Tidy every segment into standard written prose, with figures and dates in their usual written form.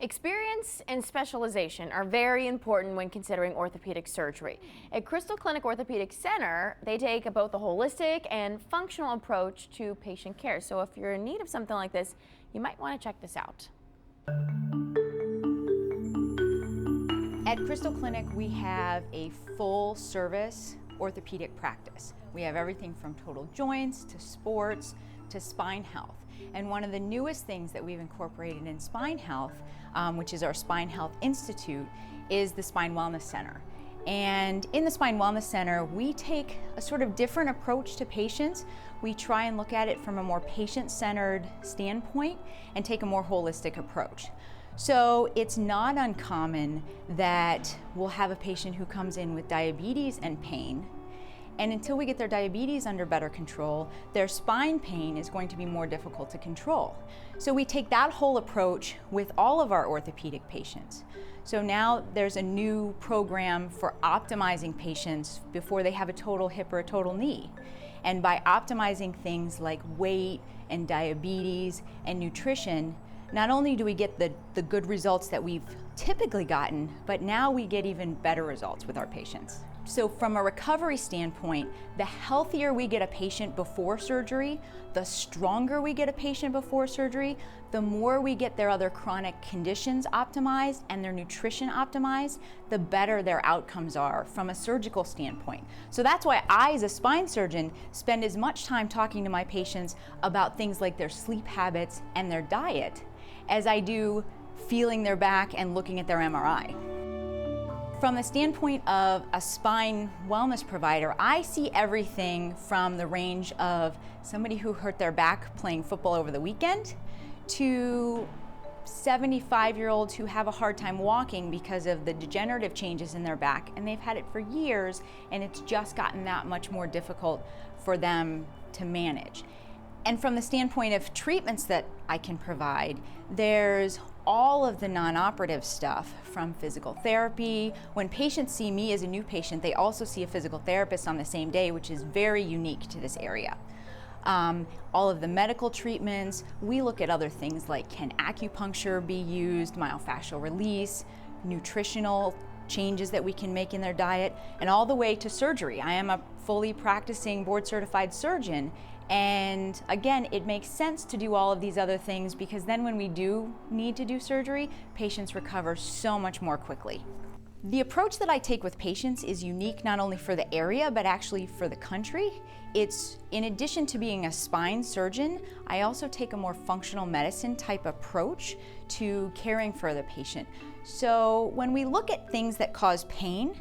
Experience and specialization are very important when considering orthopedic surgery. At Crystal Clinic Orthopedic Center, they take both a holistic and functional approach to patient care. So if you're in need of something like this, you might want to check this out. At Crystal Clinic, we have a full service orthopedic practice. We have everything from total joints to sports to spine health. And one of the newest things that we've incorporated in spine health, which is our Spine Health Institute, is the Spine Wellness Center. And in the Spine Wellness Center, we take a sort of different approach to patients. We try and look at it from a more patient-centered standpoint and take a more holistic approach. So it's not uncommon that we'll have a patient who comes in with diabetes and pain, and until we get their diabetes under better control, their spine pain is going to be more difficult to control. So we take that whole approach with all of our orthopedic patients. So now there's a new program for optimizing patients before they have a total hip or a total knee. And by optimizing things like weight and diabetes and nutrition, not only do we get the good results that we've typically gotten, but now we get even better results with our patients. So from a recovery standpoint, the healthier we get a patient before surgery, the stronger we get a patient before surgery, the more we get their other chronic conditions optimized and their nutrition optimized, the better their outcomes are from a surgical standpoint. So that's why I, as a spine surgeon, spend as much time talking to my patients about things like their sleep habits and their diet as I do feeling their back and looking at their MRI. From the standpoint of a spine wellness provider, I see everything from the range of somebody who hurt their back playing football over the weekend to 75-year-olds who have a hard time walking because of the degenerative changes in their back, and they've had it for years, and it's just gotten that much more difficult for them to manage. And from the standpoint of treatments that I can provide, there's all of the non-operative stuff from physical therapy. When patients see me as a new patient, they also see a physical therapist on the same day, which is very unique to this area. All of the medical treatments, we look at other things like can acupuncture be used, myofascial release, nutritional changes that we can make in their diet, and all the way to surgery. I am a fully practicing board-certified surgeon, and again, it makes sense to do all of these other things because then when we do need to do surgery, patients recover so much more quickly. The approach that I take with patients is unique not only for the area, but actually for the country. It's, in addition to being a spine surgeon, I also take a more functional medicine type approach to caring for the patient. So when we look at things that cause pain,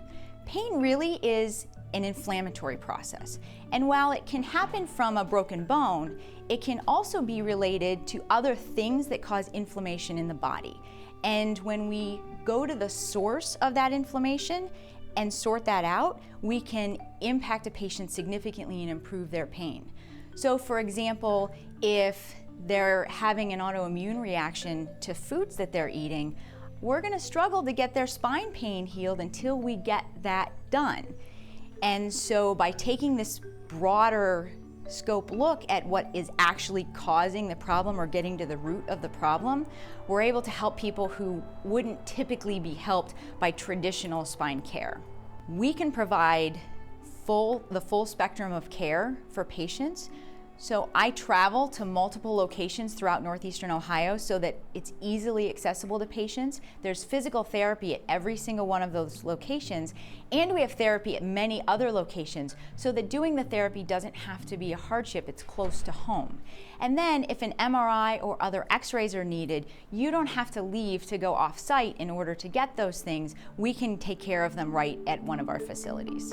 pain really is an inflammatory process. And while it can happen from a broken bone, it can also be related to other things that cause inflammation in the body. And when we go to the source of that inflammation and sort that out, we can impact a patient significantly and improve their pain. So for example, if they're having an autoimmune reaction to foods that they're eating, we're gonna struggle to get their spine pain healed until we get that done. And so by taking this broader scope look at what is actually causing the problem or getting to the root of the problem, we're able to help people who wouldn't typically be helped by traditional spine care. We can provide the full spectrum of care for patients. So I travel to multiple locations throughout northeastern Ohio so that it's easily accessible to patients. There's physical therapy at every single one of those locations, and we have therapy at many other locations so that doing the therapy doesn't have to be a hardship, it's close to home. And then if an MRI or other x-rays are needed, you don't have to leave to go off-site in order to get those things. We can take care of them right at one of our facilities.